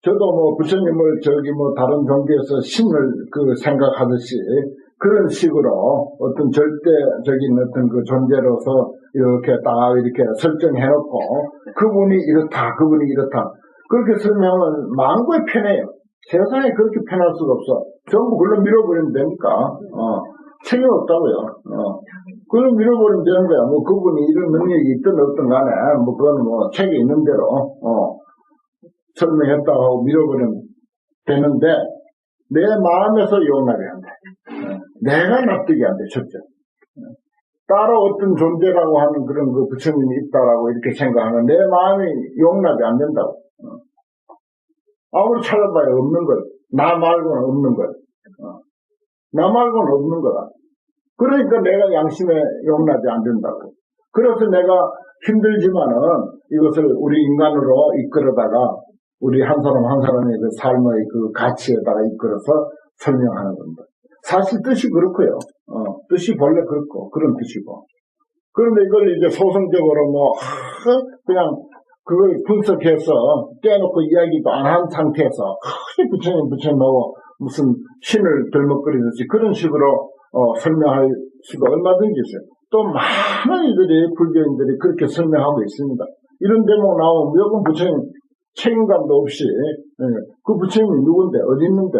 저도 뭐 부처님을 다른 종교에서 신을 생각하듯이 그런 식으로 어떤 절대적인 어떤 그 존재로서 이렇게 딱 이렇게 설정해놓고 그분이 이렇다, 그분이 이렇다. 그렇게 설명은 망고에 편해요. 세상에 그렇게 편할 수가 없어. 전부 그걸로 밀어버리면 되니까, 책임 없다고요. 그걸 밀어버리면 되는 거야. 뭐 그분이 이런 능력이 있든 없든 간에, 뭐 그건 뭐 책에 있는 대로, 설명했다고 하고 밀어버리면 되는데, 내 마음에서 용납이 안 돼. 내가 납득이 안 돼, 첫째. 따로 어떤 존재라고 하는 그런 그 부처님이 있다라고 이렇게 생각하는 내 마음이 용납이 안 된다고. 아무리 찾아봐야 없는 걸. 나 말고는 없는 걸. 나 말고는 없는 거다. 그러니까 내가 양심에 용납이 안 된다고. 그래서 내가 힘들지만은 이것을 우리 인간으로 이끌어다가 우리 한 사람 한 사람의 그 삶의 그 가치에다가 이끌어서 설명하는 겁니다. 사실 뜻이 그렇고요. 뜻이 본래 그렇고 그런 뜻이고. 그런데 이걸 이제 소승적으로 그냥 그걸 분석해서 떼놓고 이야기도 안 한 상태에서 크게 부처님하고 무슨 신을 들먹거리듯이 그런 식으로 설명할 수가 얼마든지 있어요. 또 많은 이들이 불교인들이 그렇게 설명하고 있습니다. 이런 대목 나오면 무조건 부처님 책임감도 없이 그 부처님이 누군데 어디 있는데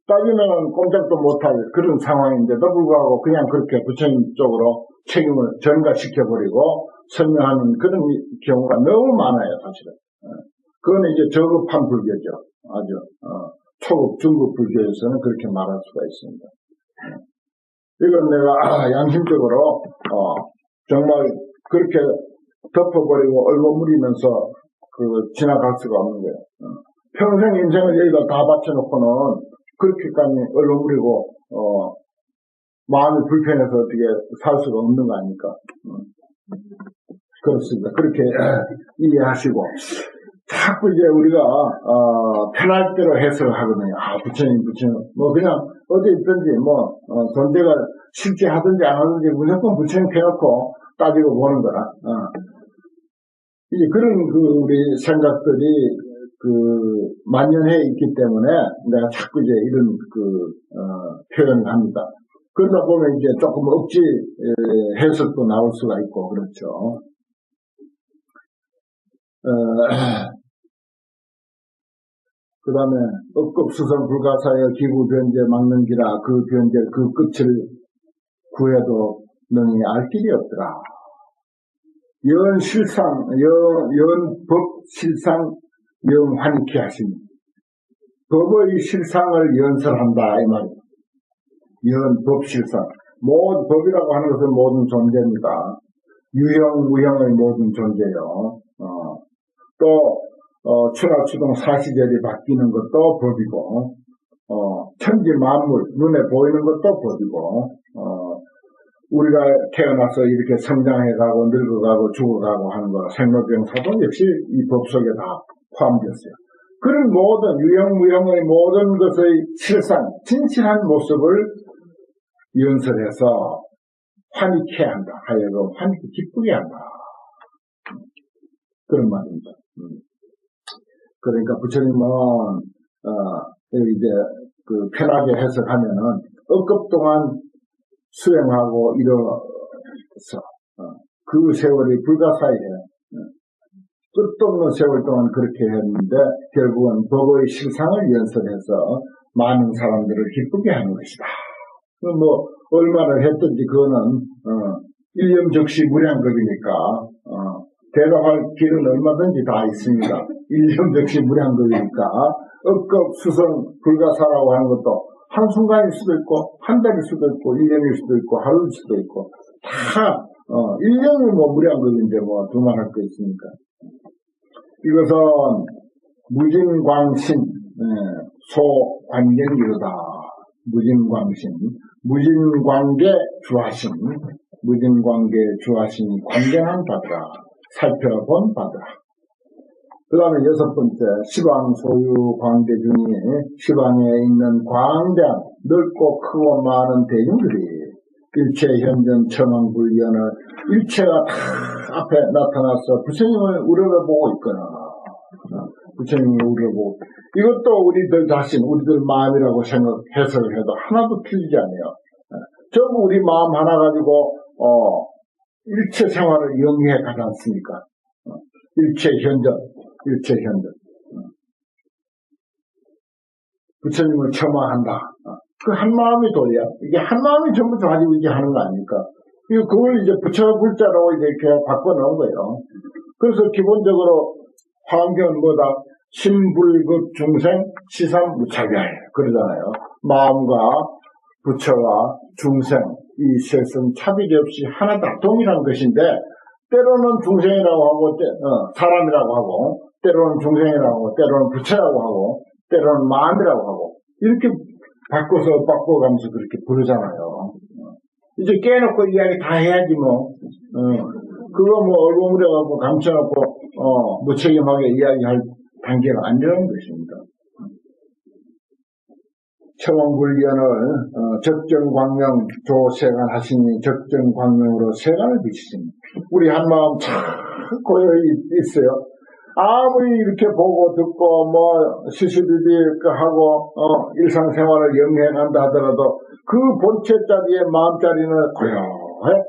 따지면 꼼짝도 못할 그런 상황인데도 불구하고 그냥 그렇게 부처님 쪽으로 책임을 전가시켜버리고 설명하는 그런 경우가 너무 많아요, 사실은. 그건 이제 저급한 불교죠. 아주, 초급, 중급 불교에서는 그렇게 말할 수가 있습니다. 이건 내가, 양심적으로, 정말 그렇게 덮어버리고 얼버무리면서 지나갈 수가 없는 거예요. 평생 인생을 여기다 다 바쳐놓고는 그렇게까지 얼버무리고, 마음이 불편해서 어떻게 살 수가 없는 거 아닙니까? 그렇습니다. 그렇게 이해하시고. 자꾸 이제 우리가, 편할 대로 해석을 하거든요. 부처님. 뭐 그냥 어디 있든지 존재가 실제 하든지 안 하든지 무조건 부처님 펴놓고 따지고 보는 거라. 이제 그런 우리 생각들이 만연해 있기 때문에 내가 자꾸 이제 이런 표현을 합니다. 그러다 보면 이제 조금 억지 해석도 나올 수가 있고, 그렇죠. 그 다음에, 억급수성 불가사의 기구 변제 막는 기라, 그 변제, 그 끝을 구해도 능히 알 길이 없더라. 법실상, 영환케 하시니. 법의 실상을 연설한다, 이 말이에요. 법실상. 모든 법이라고 하는 것은 모든 존재입니다. 유형, 무형의 모든 존재요. 또, 추락추동 사시절이 바뀌는 것도 법이고, 천지 만물, 눈에 보이는 것도 법이고, 우리가 태어나서 이렇게 성장해가고, 늙어가고, 죽어가고 하는 거, 생로병사도 역시 이 법 속에 다 포함되었어요. 그런 모든 유형, 무형의 모든 것의 실상, 진실한 모습을 연설해서 환희케 한다. 하여금 환희케 기쁘게 한다. 그런 말입니다. 그러니까 부처님은 이제 편하게 해석하면은 억급 동안 수행하고 이뤄서 그 세월이 불가사의해. 끝도 없는 세월 동안 그렇게 했는데 결국은 법의 실상을 연설해서 많은 사람들을 기쁘게 하는 것이다. 얼마를 했든지 그거는 일념즉시 무량겁이니까 대답할 길은 얼마든지 다 있습니다. 일념즉시 무량겁이니까 억급 수성 불가사라고 하는 것도 한순간일 수도 있고 한 달일 수도 있고 1년일 수도 있고 하루일 수도 있고 다 1년이 무량겁인데 두말할 거 있습니까? 이것은 무진광신 소관경이로다. 무진광신 무진관계 주하신 무진관계 주하신이 관경한 바더라. 살펴본 바더라. 그 다음에 6번째 시방 소유 광대 중에 시방에 있는 광대한 넓고 크고 많은 대중들이 일체 현전 처망불연을 일체가 다 앞에 나타나서 부처님을 우러러보고 있거나 부처님이 우리를 보고. 이것도 우리들 자신, 우리들 마음이라고 해석을 해도 하나도 틀리지 않아요. 전부 우리 마음 하나 가지고, 일체 생활을 영위해 가지 않습니까? 일체 현전. 부처님을 첨화한다. 그 한 마음이 도리야. 이게 한 마음이 전부 가지고 이게 하는 거 아닙니까? 그걸 이제 부처 불자로 이렇게 바꿔놓은 거예요. 그래서 기본적으로 화엄경은 뭐다? 신불급 중생 시삼무차별 그러잖아요. 마음과 부처와 중생 이 셋은 차별이 없이 하나다 동일한 것인데 때로는 중생이라고 하고 사람이라고 하고 때로는 중생이라고 하고 때로는 부처라고 하고 때로는 마음이라고 하고 이렇게 바꿔가면서 그렇게 부르잖아요. 이제 깨놓고 이야기 다 해야지 뭐. 그거 뭐 얼버무려갖고 감춰놓고 무책임하게 이야기할 단계가 아니라는 것입니다. 청원불견을 적정광명 조세간 하시니 적정광명으로 세간을 비치십니다. 우리 한마음 참 고요히 있어요. 아무리 이렇게 보고 듣고 시시비비 하고 일상생활을 영위해간다 하더라도 그 본체자리의 마음자리는 고요해.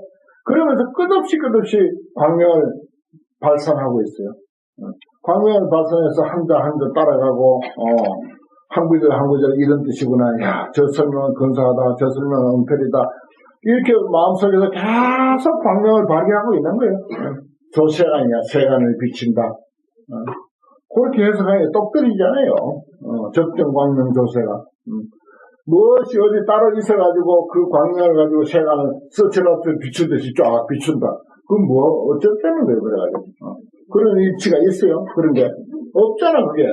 그러면서 끝없이 광명을 발산하고 있어요. 광명을 발산해서 한자 따라가고 한 구절 이런 뜻이구나. 야, 저 설명은 근사하다. 저 설명은 엉터리다. 이렇게 마음속에서 계속 광명을 발휘하고 있는 거예요. 조세간이야. 세간을 비친다. 그렇게 해석하니 똑떨이잖아요. 적정광명 조세간. 무엇이 어디 따로 있어가지고 그 광명을 가지고 세간을 서치라트 비추듯이 쫙 비춘다. 그건 어쩌다는 거예요, 그래가지고. 그런 일치가 있어요. 그런 게 없잖아, 그게.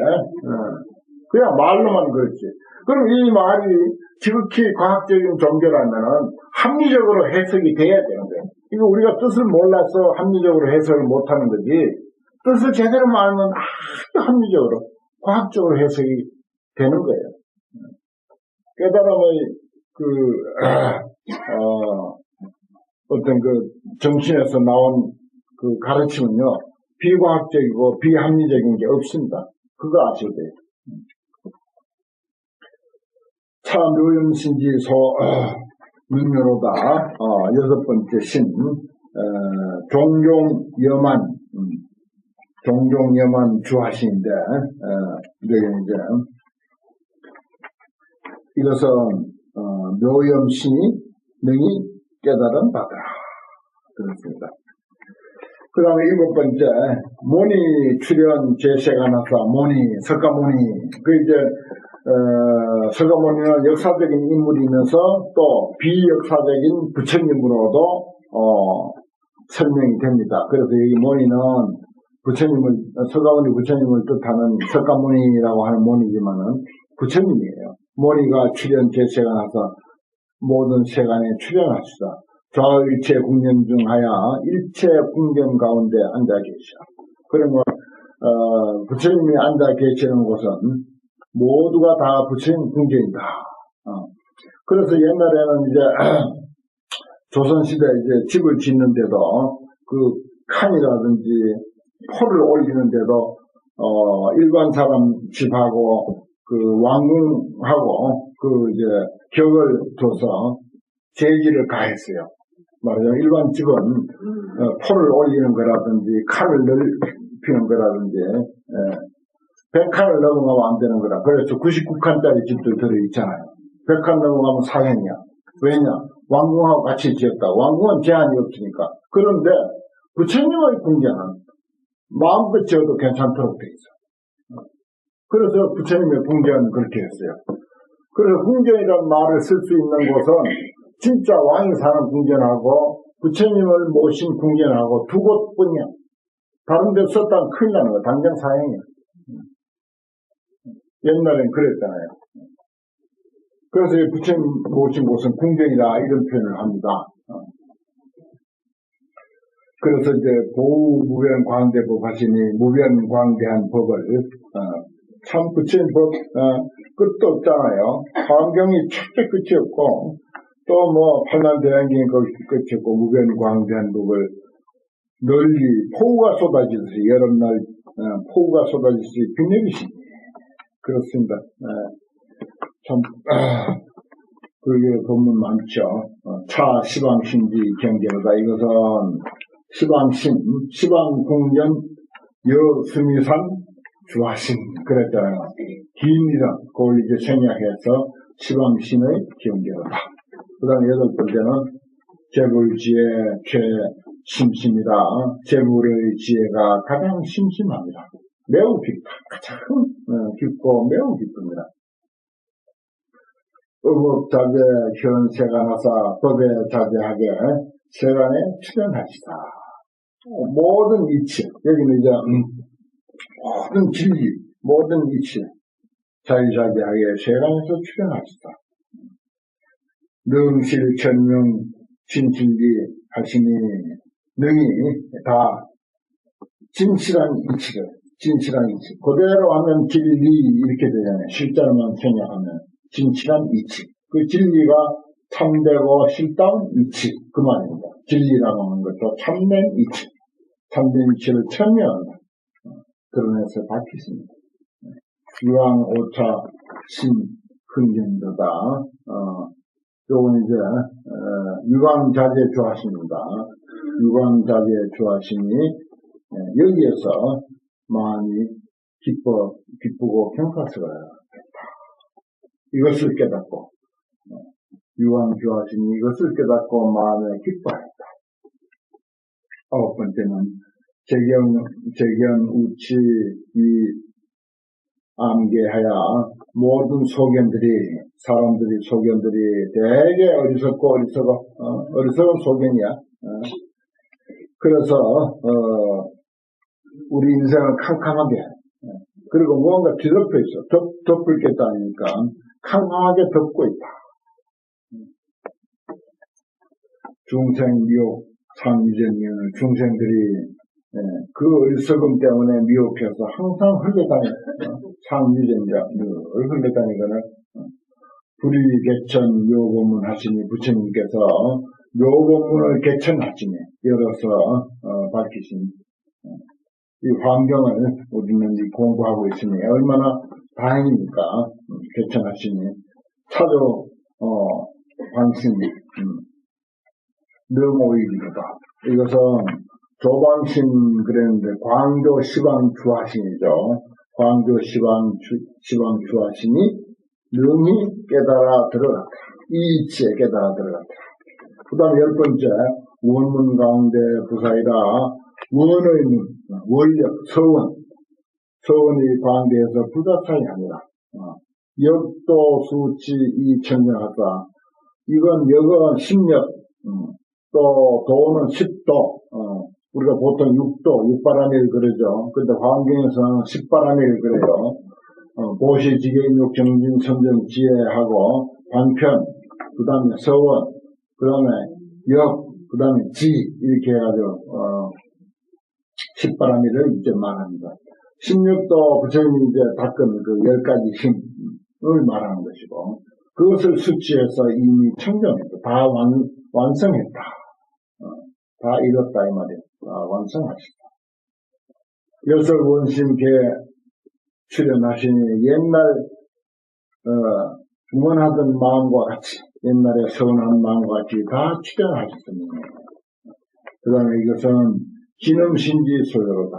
그냥 말로만 그렇지. 그럼 이 말이 지극히 과학적인 종교라면은 합리적으로 해석이 돼야 되는 거예요. 이거 우리가 뜻을 몰라서 합리적으로 해석을 못하는 거지. 뜻을 제대로 알면 아주 합리적으로, 과학적으로 해석이 되는 거예요. 깨달음의 어떤 정신에서 나온 그 가르침은요, 비과학적이고 비합리적인 게 없습니다. 그거 아셔야 돼요. 차 묘염신지소 민묘로다. 여섯 번째 신 종종여만 주하신인데 이것은 묘염신이 능히 깨달은 바더라. 그렇습니다. 그 다음에 일곱 번째, 모니 출연 제세가나사, 석가모니. 석가모니는 역사적인 인물이면서 또 비역사적인 부처님으로도, 설명이 됩니다. 그래서 여기 모니는 석가모니 부처님을 뜻하는 석가모니라고 하는 모니지만은 부처님이에요. 모니가 출연 제세가나사, 모든 세간에 출연하시다. 좌일체 궁전 중하여 일체 궁전 가운데 앉아 계시다. 그러면 부처님이 앉아 계시는 곳은 모두가 다 부처님 궁전이다. 그래서 옛날에는 이제 조선시대 이제 집을 짓는데도 그 칸이라든지 포를 올리는데도 일반 사람 집하고 그 왕궁하고 그 이제 격을 둬서 제지를 가했어요. 말하자면 일반 집은 포를 올리는 거라든지 칸을 넓히는 거라든지 100칸을 넘어가면 안 되는 거라. 그래서 99칸짜리 집들 들어있잖아요. 100칸 넘어가면 사형이야. 왜냐? 왕궁하고 같이 지었다. 왕궁은 제한이 없으니까. 그런데 부처님의 궁전은 마음껏 지어도 괜찮도록 돼 있어. 그래서 부처님의 궁전은 그렇게 했어요. 그래서 궁전이라는 말을 쓸 수 있는 곳은 진짜 왕이 사는 궁전하고 부처님을 모신 궁전하고 두 곳뿐이야. 다른 데 썼다면 큰일 나는 거야. 당장 사형이야. 옛날엔 그랬잖아요. 그래서 부처님 모신 곳은 궁전이다 이런 표현을 합니다. 그래서 이제 보무변광대법 하시니 무변광대한 법을 참 부처님 법 끝도 없잖아요. 화엄경이 첫째 끝이 없고 또 팔만대양경이 끝이 없고 무변광대한 법을 널리 폭우가 쏟아지듯이 여름날 폭우가 쏟아지듯이 비 내리시니 그렇습니다. 참 그게 본문 많죠. 차 시방신지 경계로다. 이것은 시방신 시방공전 여수미산 주하신 그랬잖아요. 긴 이름 그걸 이제 생략해서 시방신의 경계로다. 그 다음에 여덟 번째는 재불지혜 최심심이다. 재불의 지혜가 가장 심심합니다. 매우 깊다. 가장 깊고 매우 기쁩니다. 의법자재 현세간하사 법에 자제하게 세간에 출현하시다. 모든 이치 여기는 이제 모든 진리 모든 이치 자유자재하게 세간에서 출현하시다. 능실 천명 진실리 하시니 능이 다 진실한 이치를 진실한 이치 그대로 하면 진리 이렇게 되잖아요. 실자로만 생략하면 진실한 이치 그 진리가 참되고 실다운 이치 그 말입니다. 진리라고 하는 것도 참된 이치 참된 이치를 천명한다. 드러내서 밝히십니다. 유황 오차 신 흥견도다. 요건 이제 유광자재 주하십니다. 유광자재 주하시니 여기에서 마음이 기쁘고 경각스러워요. 이것을 깨닫고 유광 주하시니 이것을 깨닫고 마음에 기뻐했다. 아홉 번째는 재견 우치 이 암계하여 모든 사람들이 소견들이 되게 어리석은 소견이야. 그래서 우리 인생을 캄캄하게 그리고 무언가 뒤덮여 있어. 덮을 게 아니니까 캄캄하게 덮고 있다. 중생 미혹 상유전이는 중생들이 그 어리석음 때문에 미혹해서 항상 흘러다녀. 상유전자 늘 흘러다니거나 불의개천 묘법문 하시니 부처님께서 묘법문을 개천하시니 열어서 밝히신 이 환경을 우리는 공부하고 있으니 얼마나 다행입니까? 개천하시니 차조 관심 너무오일이다. 이것은 조방심 그랬는데 광교 시방 주하신이죠. 광교 시방 주하신이 능히 깨달아 들어갔다. 이 이치에 깨달아 들어갔다. 그 다음에 열 번째 원문 가운데 부사이라 원의 문 원력 서원이 관계에서 부자차이 아니라 역도 수치 이 천명하다. 이건 역은 10력 또 도는 10도 우리가 보통 6도, 6바라밀 그러죠. 근데 환경에서는 10바라밀 그래요. 보시, 지경, 육, 정진, 선정, 지혜하고 반편, 그 다음에 서원, 그 다음에 역, 그 다음에 지 이렇게 해가지고 10바라밀을 이제 말합니다. 16도 부처님이 이제 닦은 그 10가지 힘을 말하는 것이고 그것을 수치해서 이미 청정했다. 다 완성했다. 다 이뤘다 이 말이에요. 완성하시다. 여설원심계 출연하시니 옛날 원하던 마음과 같이 옛날에 서운한 마음과 같이 다 출연하셨습니다. 그 다음에 이것은 진음신지 소요로다.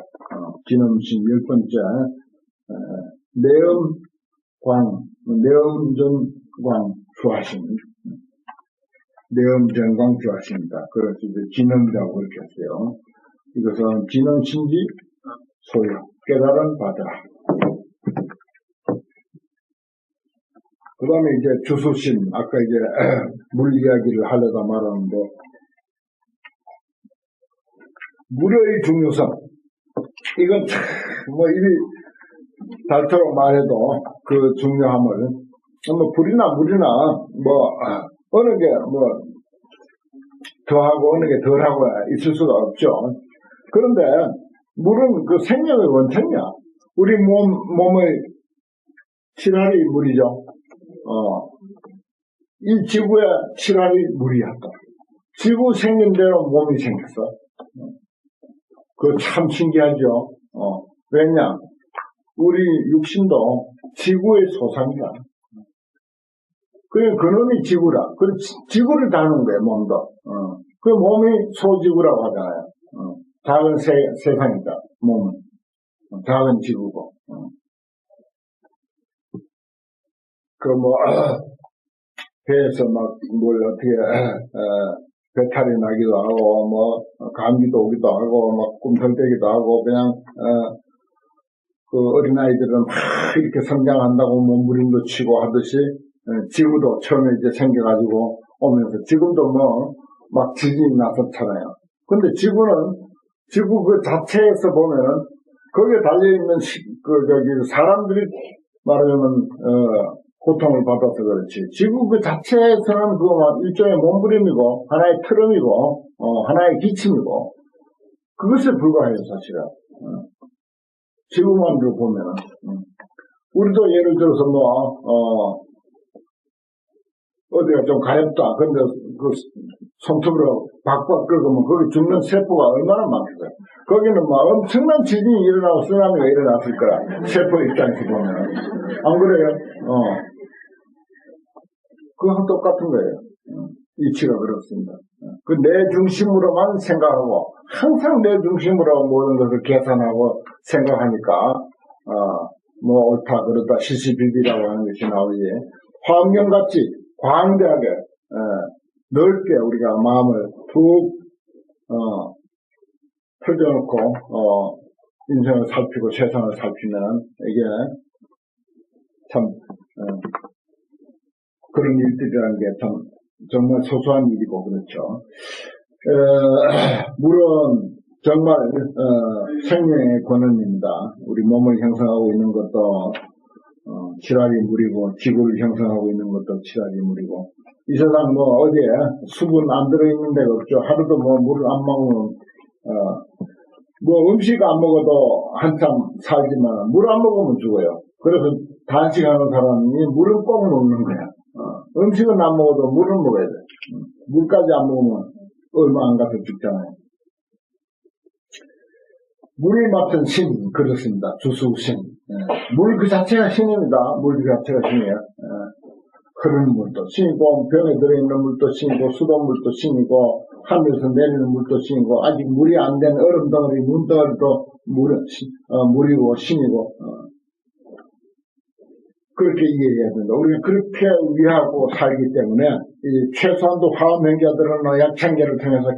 진음신 열 번째 내음전광 주하신 내음전광 주하십니다. 그래서 이제 진음이라고 이렇게 했어요. 이것은 진음신지 소요 깨달은 받으라. 그 다음에 이제 주수심 아까 이제 물 이야기를 하려다 말았는데 물의 중요성 이건 이리 닳도록 말해도 그 중요함을 불이나 물이나 어느 게 더하고 어느 게 덜하고 있을 수가 없죠. 그런데 물은 그 생명의 원천이야. 우리 몸의 7할이 물이죠. 이 지구의 7할이 물이야. 지구 생긴 대로 몸이 생겼어. 그거 참 신기하죠. 왜냐? 우리 육신도 지구의 소산이다. 그놈이 지구라. 그 지구를 다루는 거예요, 몸도. 그 몸이 소지구라고 하잖아요. 작은 세상이다, 몸은. 작은 지구고. 배에서 뭘 어떻게, 배탈이 나기도 하고, 감기도 오기도 하고, 꿈틀대기도 하고, 그냥, 어린아이들은 막 이렇게 성장한다고 몸부림도 치고 하듯이, 지구도 처음에 이제 생겨가지고 오면서, 지금도 막 지진이 났었잖아요. 근데 지구 그 자체에서 보면은, 거기에 달려있는, 사람들이 말하자면, 고통을 받아서 그렇지. 지구 그 자체에서는 일종의 몸부림이고, 하나의 트럼이고, 하나의 기침이고, 그것에 불과해요, 사실은. 지구만으로 보면은. 우리도 예를 들어서 어디가 좀 가렵다. 근데 손톱으로 박박 긁으면 거기 죽는 세포가 얼마나 많겠어요. 거기는 엄청난 지진이 일어나고 쓰나미가 일어났을 거라. 세포 입장에서 보면. 안 그래요? 그거랑 똑같은 거예요. 이치가 그렇습니다. 내 중심으로만 생각하고, 항상 내 중심으로 모든 것을 계산하고 생각하니까, 옳다, 그렇다, 시시비비라고 하는 것이 나오지. 화엄경같이 광대하게, 넓게 우리가 마음을 툭, 펴져놓고, 인생을 살피고 세상을 살피면, 이게 참, 그런 일들이라는 게 참, 정말 소소한 일이고, 그렇죠. 물은 정말, 생명의 권원입니다. 우리 몸을 형성하고 있는 것도, 칠할이 물이고, 지구를 형성하고 있는 것도 칠할이 물이고, 이 세상 어디에 수분 안 들어있는 데가 없죠. 하루도 물을 안 먹으면, 음식 안 먹어도 한참 살지만, 물 안 먹으면 죽어요. 그래서 단식하는 사람이 물은 꼭 먹는 거야. 음식은 안 먹어도 물은 먹어야 돼. 물까지 안 먹으면 얼마 안 가서 죽잖아요. 물을 맡은 신, 그렇습니다. 주수신. 물 그 자체가 신입니다. 물 그 자체가 신이에요. 흐르는 물도 신이고, 병에 들어있는 물도 신이고, 수돗물도 신이고, 하늘에서 내리는 물도 신이고, 아직 물이 안 된 얼음 덩어리, 눈 덩어리도 물이고, 신이고, 그렇게 이해해야 된다. 우리가 그렇게 위하고 살기 때문에, 최소한도 화엄행자들은 약창계를 통해서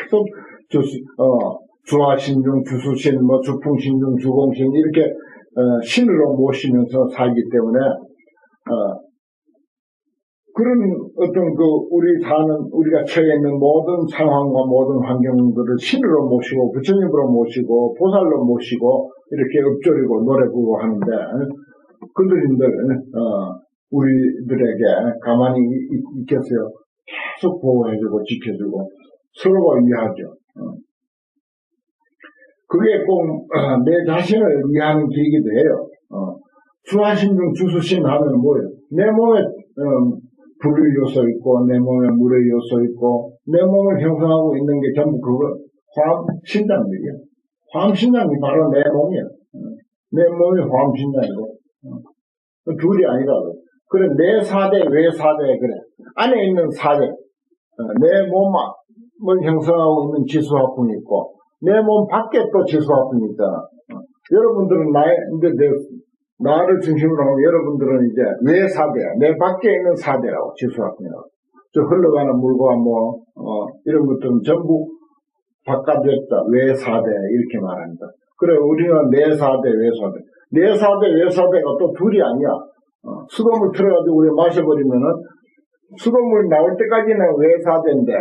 계속 주화신중, 주수신, 주풍신중, 주공신, 이렇게, 신으로 모시면서 살기 때문에, 그런 우리가 처해 있는 모든 상황과 모든 환경들을 신으로 모시고, 부처님으로 모시고, 보살로 모시고, 이렇게 읊조리고 노래 부르고 하는데, 그들인들, 우리들에게 가만히 있겠어요. 계속 보호해주고, 지켜주고, 서로가 위하죠. 그게 꼭, 내 자신을 위하는 길이기도 해요. 주화신중 주수신 하면 뭐예요? 내 몸에, 불의 요소 있고, 내 몸에 물의 요소 있고, 내 몸을 형성하고 있는 게 전부 화엄신장들이에요. 화엄신장이 바로 내 몸이에요. 내 몸이 화엄신장이고, 둘이 아니라고. 그래, 내 사대, 외 사대, 그래. 안에 있는 사대, 내 몸을 형성하고 있는 지수화풍이 있고, 내 몸 밖에 또 지수화풍이 있잖아. 여러분들은 나를 중심으로 하면 여러분들은 이제 외 사대야. 내 밖에 있는 사대라고, 지수화풍이라고. 저 흘러가는 물과 이런 것들은 전부 바깥에 있다. 외 사대, 이렇게 말합니다. 그래, 우리는 내 사대, 외 사대. 내 사대, 외 사대가 또 둘이 아니야. 수돗물 틀어가지고 우리 마셔버리면은, 수돗물 나올 때까지는 외 사대인데,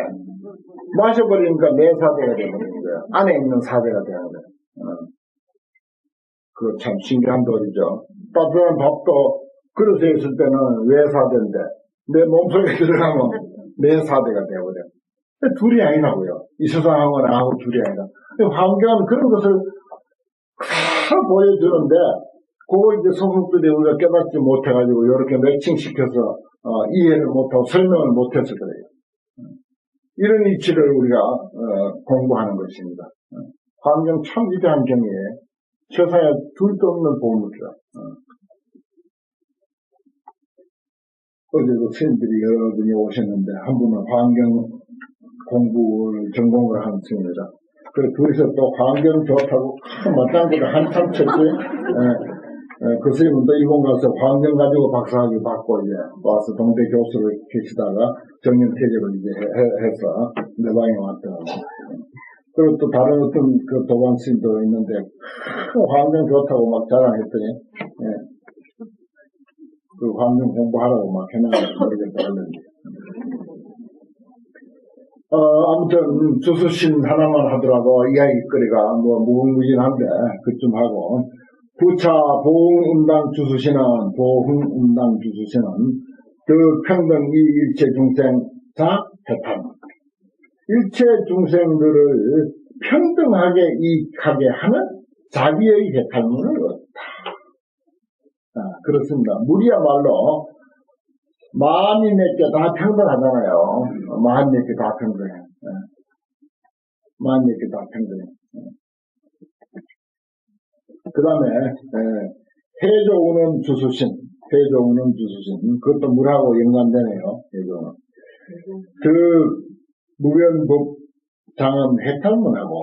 마셔버리니까 내 사대가 되는 거야. 안에 있는 사대가 되는 거야. 그거 참 신기한 도리죠. 따뜻한 밥도 그릇에 있을 때는 외 사대인데, 내 몸속에 들어가면 내 사대가 되어버려. 둘이 아니라고요. 이 세상하고는 나하고 둘이 아니라. 환경은 그런 것을 다 보여주는데, 그걸 이제 소극들이 우리가 깨닫지 못해가지고, 이렇게 매칭시켜서, 이해를 못하고 설명을 못해서 그래요. 이런 이치를 우리가, 공부하는 것입니다. 환경 참 위대한 경이에요. 세상에 둘도 없는 보물이다. 어제도 스님들이 여러 분이 오셨는데, 한 분은 환경 공부를 전공을 하는 스님이다. 그래, 둘이서 또 환경 좋다고 맞장구를 한참 쳤지. 그 스님은 또 일본 가서 환경 가지고 박사학위 받고 이제 와서 동대 교수를 계시다가 정년퇴직을 이제 해서 내 방에 왔더라고. 그리고 또 다른 어떤 그 도반 스님도 있는데, 환경 좋다고 막 자랑했더니, 그 환경 공부하라고 막 해나가서 모르겠다 그러는데. 아무튼, 주수신 하나만 하더라도 이야기거리가 뭐 무궁무진한데, 그쯤 하고, 부차 보흥음당 주수신은, 그 평등 이 일체 중생 자 해탈. 일체 중생들을 평등하게 이익하게 하는 자비의 해탈문을 얻다. 그렇습니다. 물이야말로 만이 몇 개 다 평등하잖아요. 만 몇 개 다 평등해. 만 몇 개 다 평등해. 그 다음에 해조우는 주수신. 그것도 물하고 연관되네요. 해조우는. 그 무변법 장엄 해탈문하고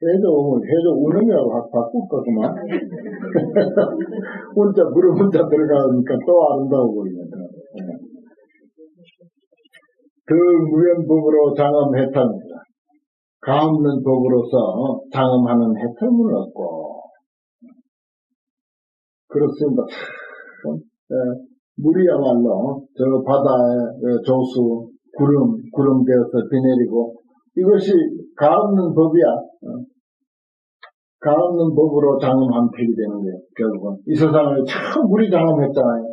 해조우는이라고 바꿀까 그만. 혼자 물에 혼자 들어가니까 또 아름다워 보이는데. 그 무변법으로 장엄 해탈입니다. 가없는 법으로서 장엄하는 해탈문을 얻고. 그렇습니다. 물이야말로 저 바다의 조수, 구름 되어서 비 내리고, 이것이 가없는 법이야. 가없는 법으로 장엄한 팩이 되는 거예요. 결국은 이 세상을 참 물이 장엄했잖아요.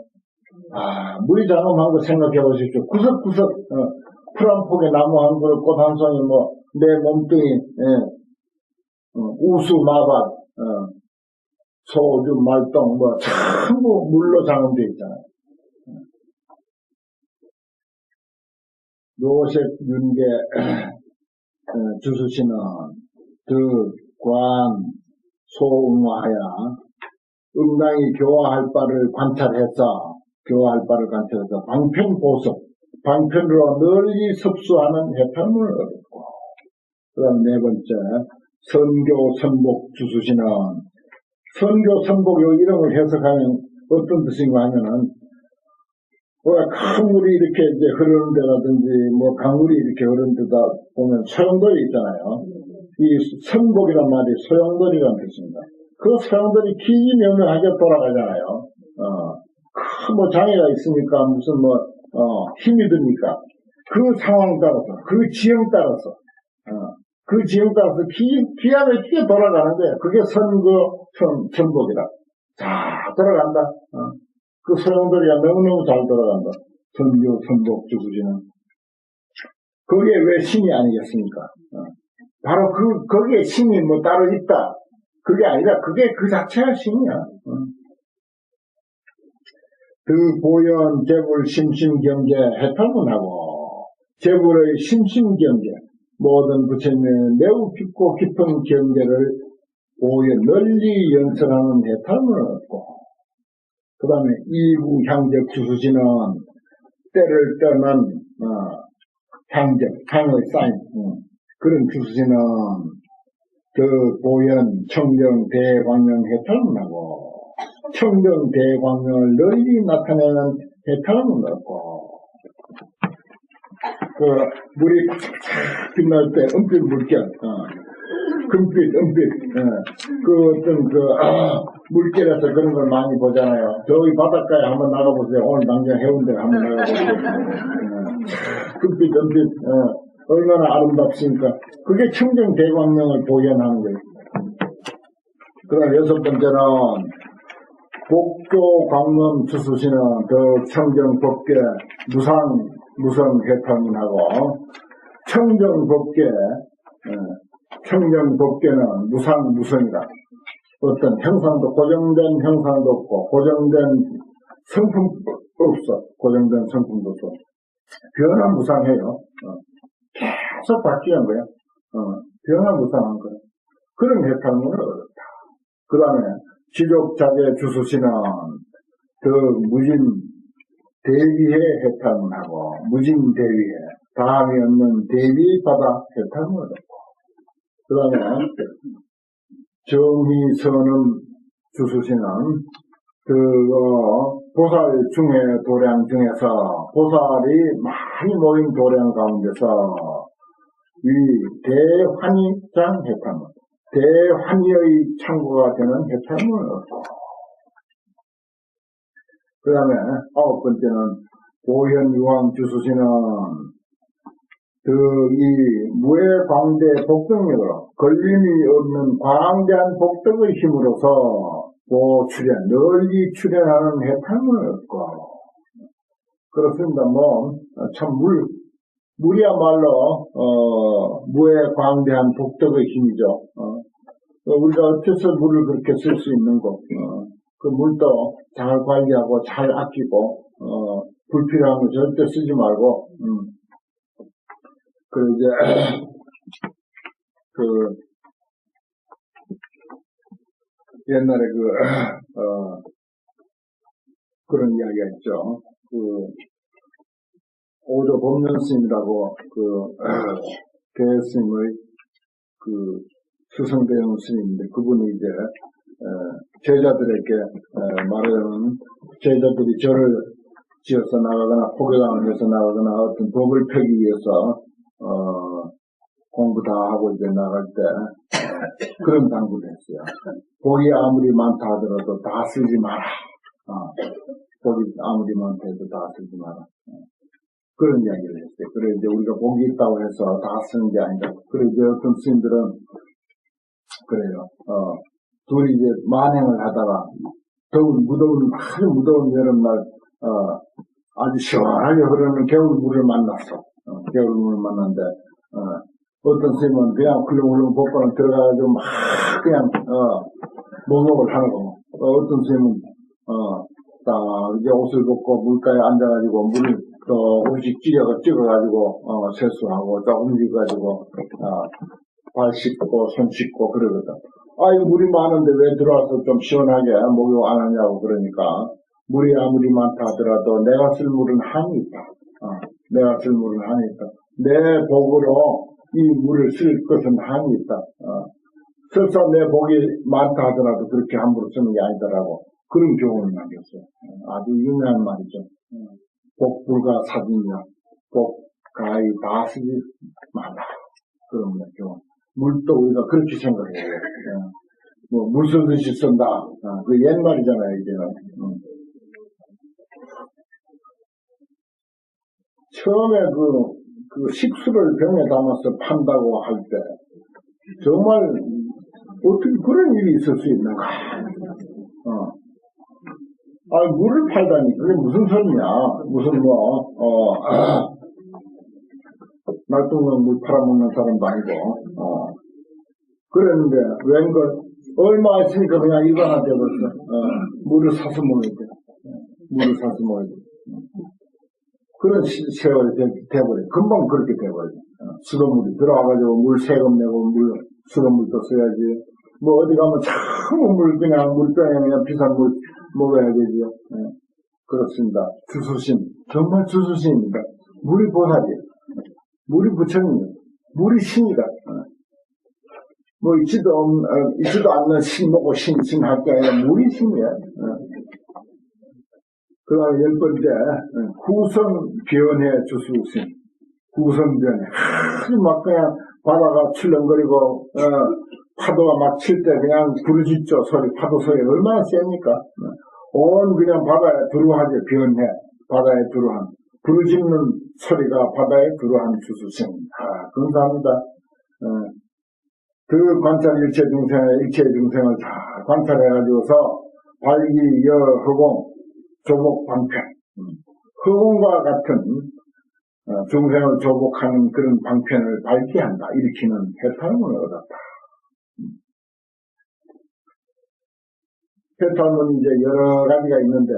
물이 장엄한 거 생각해 보십시오. 구석구석 풀 한 폭에 나무 한 그루, 꽃 한 송이, 뭐 내 몸뚱이, 우수 마밭, 소주 말똥, 뭐 전부 물로 장엄되어 있잖아요. 요색 윤계 주수신은 관 소응화하여 응당이 교화할 바를 관찰해서 방편보석, 방편으로 널리 섭수하는 해탈문을 얻었고, 그 다음 네 번째 선교 선복 주수신은, 선교 선복 요 이름을 해석하면 어떤 뜻인가 하면은, 큰 물이 이렇게 이제 흐르는 데라든지, 뭐 강물이 이렇게 흐르는 데다 보면 소용돌이 있잖아요. 이 선복이란 말이 소용돌이라는 뜻입니다. 그 소용돌이 기기명명하게 돌아가잖아요. 뭐 장애가 있으니까 무슨 힘이 드니까 그 상황 따라서, 그 지형 따라서, 기가 막히게 돌아가는 거예요. 그게 선복이다. 자, 돌아간다. 그 소용돌이가 너무너무 잘 돌아간다. 선교, 선복, 주수지는. 그게 왜 신이 아니겠습니까? 바로 거기에 신이 뭐 따로 있다. 그게 아니라, 그게 그 자체가 신이야. 그 보현, 재불, 심심경제, 해탈문하고, 재불의 심심경제, 모든 부처님의 매우 깊고 깊은 경제를 보현, 널리 연설하는 해탈문을 얻고, 그 다음에 이구향적 주수신은 때를 떠난 향의 사인, 그런 주수신은 그 보현 청정 대광명 해탈문하고, 청정 대광명을 널리 나타내는 해탈문을 얻고, 그 물이 팍팍 빛날 때 은빛 물결, 금빛, 은빛, 그 어떤 물결에서 그런 걸 많이 보잖아요. 저기 바닷가에 한번 나가보세요. 오늘 당장 해운대에 한번 나가보세요. 금빛, 은빛, 얼마나 아름답습니까? 그게 청정 대광명을 보현하는 거예요. 그 다음 여섯 번째는 복교 광명 주수신은 더 청정 법계 무성 해탈문하고, 청정 법계는 무성이다. 어떤 형상도, 고정된 형상도 없고, 고정된 성품도 없어. 고정된 성품도 없어. 변화무상해요. 계속 바뀌는 거야. 변화무쌍한 거예요. 그런 해탈문을 얻었다. 그 다음에 지족자재 주수시는 더 무진 대비해 해탈문하고 무진 대비해 다음이 없는 대비바다 해탈문을 얻고 그 다음에 정의선음 주수시는 보살 중에 도량 중에서 보살이 많이 모인 도량 가운데서 이 대환희장 해탈문 대환희의 창고가 되는 해탈문을 얻고 그 다음에 9번째는 고현유황 주수시는 이 무해광대 복덕력으로 걸림이 없는 광대한 복덕의 힘으로서 출현, 널리 출현하는 해탈문을 얻고 그렇습니다. 참 물이야말로 무해광대한 복덕의 힘이죠. 우리가 어째서 물을 그렇게 쓸 수 있는 거 그 물도 잘 관리하고 잘 아끼고 불필요한 거 절대 쓰지 말고 이제 옛날에 그런 이야기가 있죠. 오조 법륜스님이라고 대스님의 수성대형 스님인데 그분이 이제 제자들에게 말하자면 제자들이 절을 지어서 나가거나 포교당을 해서 나가거나 어떤 법을 펴기 위해서 공부 다 하고 이제 나갈 때 그런 당부를 했어요. 복이 아무리 많다 하더라도 다 쓰지 마라. 복이 아무리 많다 해도 다 쓰지 마라. 그런 이야기를 했어요. 그래 이제 우리가 복이 있다고 해서 다 쓰는 게 아니다. 그래 이제 어떤 스님들은 그래요. 둘이 이제 만행을 하다가 더운 아주 무더운 여름날 아주 시원하게 흐르는 겨울물을 만났어. 겨울물을 만났는데 어떤 스님은 그냥 훌렁훌렁 복권을 들어가가지고 막 그냥 목욕을 하는 거. 어떤 스님은 딱 이제 옷을 벗고 물가에 앉아가지고 물을 음식 찍어가지고 세수하고 또 움직여가지고 발 씻고 손 씻고 그러거든. 이 물이 많은데 왜 들어와서 좀 시원하게 목욕 안 하냐고 그러니까 물이 아무리 많다 하더라도 내가 쓸 물은 한이 있다. 내가 쓸 물은 한이 있다. 내 복으로 이 물을 쓸 것은 한이 있다. 설사 내 복이 많다 하더라도 그렇게 함부로 쓰는 게 아니더라고. 그런 교훈을 남겼어요. 아주 유명한 말이죠. 복 불가 사진이야. 복 가히 다 쓰지 말라. 그런 교훈. 물도 우리가 그렇게 생각해요. 물 쓰듯이 쓴다. 그 옛말이잖아요, 이제는. 처음에 그 식수를 병에 담아서 판다고 할 때, 정말, 어떻게 그런 일이 있을 수 있는가? 물을 팔다니, 그게 무슨 소리냐? 말똥만 물 팔아먹는 사람도 아니고, 그랬는데, 웬걸, 얼마 있으니까 그냥 일반화되어버렸어. 물을 사서 먹어야 돼. 물을 사서 먹어야 돼. 그런 세월이 돼버려. 금방 그렇게 돼버려. 수돗물이 들어와가지고 물 세금 내고 수돗물도 써야지. 어디 가면 참 그냥 물병에 그냥 비싼 물 먹어야 되지요. 그렇습니다. 주수신. 정말 주수신입니다. 물이 보살이에요. 물이 부처님이에요. 물이 신이다. 있지도 않는 신 먹고 신할 게 아니라 물이 신이야. 그 다음에 10번째, 후선 변해 주수신. 후선 변해. 아주 막 그냥 바다가 출렁거리고, 파도가 막 칠 때 그냥 부르짖죠, 소리. 파도 소리 얼마나 셉니까? 온 그냥 바다에 두루하게 변해. 바다에 두루한. 부르짖는 소리가 바다에 두루한 주수신. 감사합니다. 그 관찰 일체 중생을 다 관찰해가지고서 발기, 여, 허공, 조복, 방편. 허공과 같은 중생을 조복하는 그런 방편을 발기한다. 일으키는 해탈문을 얻었다. 해탈문이 이제 여러 가지가 있는데,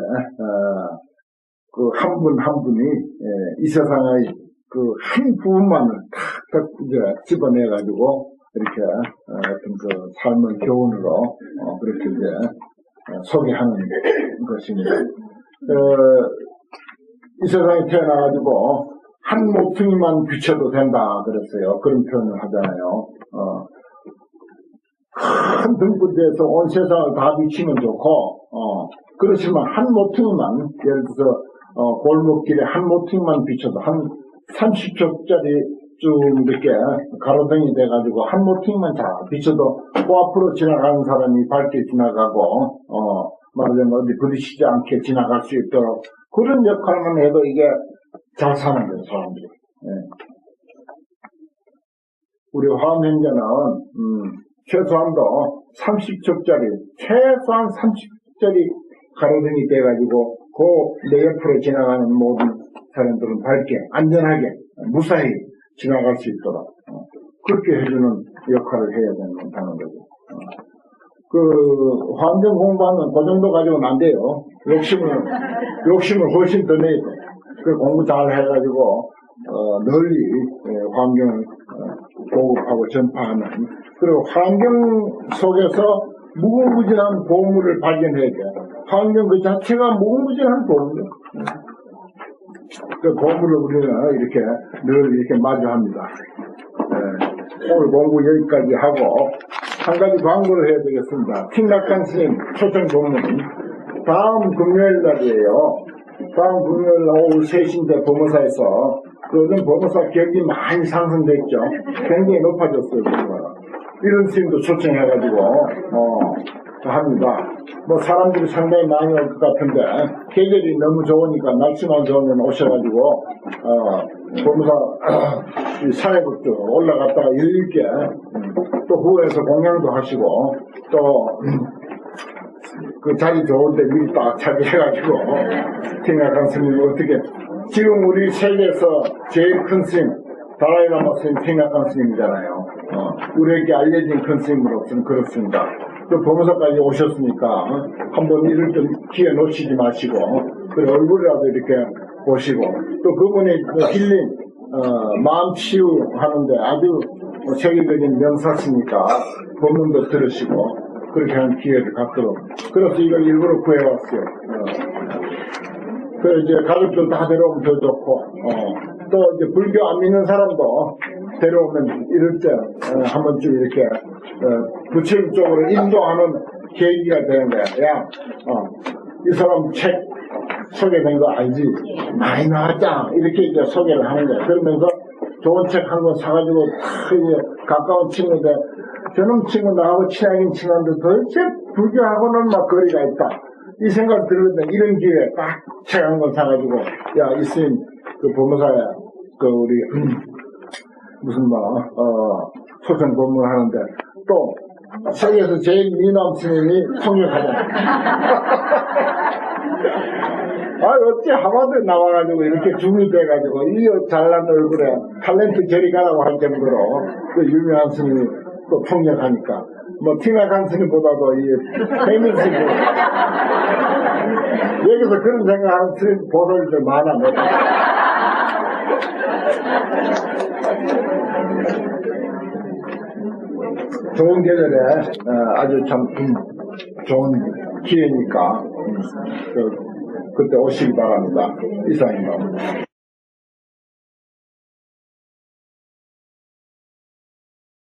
그 한 분 한 분이 이 세상의 그 한 부분만을 다 이제 집어내가지고 이렇게 어떤 그 삶의 교훈으로 그렇게 이제 소개하는 것입니다. 이 세상에 태어나가지고 한 모퉁이만 비춰도 된다 그랬어요. 그런 표현을 하잖아요. 큰 등불에서 온 세상을 다 비치면 좋고, 그렇지만 한 모퉁이만, 예를 들어서 골목길에 한 모퉁이만 비춰도 한 30초짜리 쭉 이렇게 가로등이 돼가지고 한 모퉁이만 다 비춰도 그 앞으로 지나가는 사람이 밝게 지나가고, 말하자면 어디 부딪히지 않게 지나갈 수 있도록 그런 역할만 해도 이게 잘 사는 거예요, 사람들이. 예. 우리 화엄행자는 최소한도 30척짜리, 최소한 30척짜리 가로등이 돼가지고 그 내 옆으로 지나가는 모든 사람들은 밝게, 안전하게, 무사히 지나갈 수 있도록 그렇게 해주는 역할을 해야 된다는 거죠. 그 환경 공부하면 그 정도 가지고는 안 돼요. 욕심을 훨씬 더 내야 돼. 그 공부 잘 해가지고 널리 환경을 보급하고 전파하는, 그리고 환경 속에서 무궁무진한 보물을 발견해야 돼. 환경 그 자체가 무궁무진한 보물이에요. 그 보물을 우리는 이렇게 늘 이렇게 마주합니다. 오늘 공부 여기까지 하고 한 가지 광고를 해야 되겠습니다. 틱낙한 스님 초청 본문 다음 금요일 날이에요. 다음 금요일 날 오후 3시인데 법무사에서 요즘 법무사 격이 많이 상승됐죠. 굉장히 높아졌어요. 이런 스님도 초청해가지고 합니다. 뭐 사람들이 상당히 많이 올 것 같은데 계절이 너무 좋으니까 날씨만 좋으면 오셔가지고 법무사 사회복도 올라갔다가 여유있게 또 후에서 공양도 하시고 또 그 자리 좋은데 미리 딱 차지해가지고 생각한 스님이 어떻게 지금 우리 세계에서 제일 큰 스님 달라이라마 스님 생각한 스님이잖아요. 우리에게 알려진 큰 스님으로서는 그렇습니다. 또 법무사까지 오셨으니까 한번 이럴 때 기회 놓치지 마시고 그리고 얼굴이라도 이렇게 보시고 또 그분이 힐링 마음 치유하는데 아주 세계적인 명사시니까 법문도 들으시고 그렇게 하는 기회를 갖도록, 그래서 이걸 일부러 구해왔어요. 그래서 이제 가족들 다 데려오면 더 좋고 또 이제 불교 안 믿는 사람도 데려오면 이럴 때 한 번쯤 이렇게 부처님 쪽으로 인도하는 계기가 되는 거야. 야, 이 사람 책 소개된 거 알지? 많이 나왔잖아. 이렇게 이제 소개를 하는 거야. 그러면서 좋은 책 한 권 사가지고 가까운 친구들, 저놈 친구 나하고 친하긴 친한데 도대체 불교하고는 막 거리가 있다. 이 생각 들었는데 이런 기회에 딱 책 한 권 사가지고 야, 이스님 그 법무사에 그 우리 무슨 초청 법문하는데 또 세계에서 제일 미남 스님이 통역하잖아. 어찌 하마드 나와가지고 이렇게 줌이 돼가지고 이 잘난 얼굴에 탤런트 저리 가라고 할 정도로 그 유명한 스님이 또 통역하니까 뭐 팅낙한 스님보다도 이 페이먼 스님 여기서 그런 생각하는 스님 보살들 많아. 좋은 계절에 아주 참 좋은 기회니까 그때 오시기 바랍니다. 이상입니다.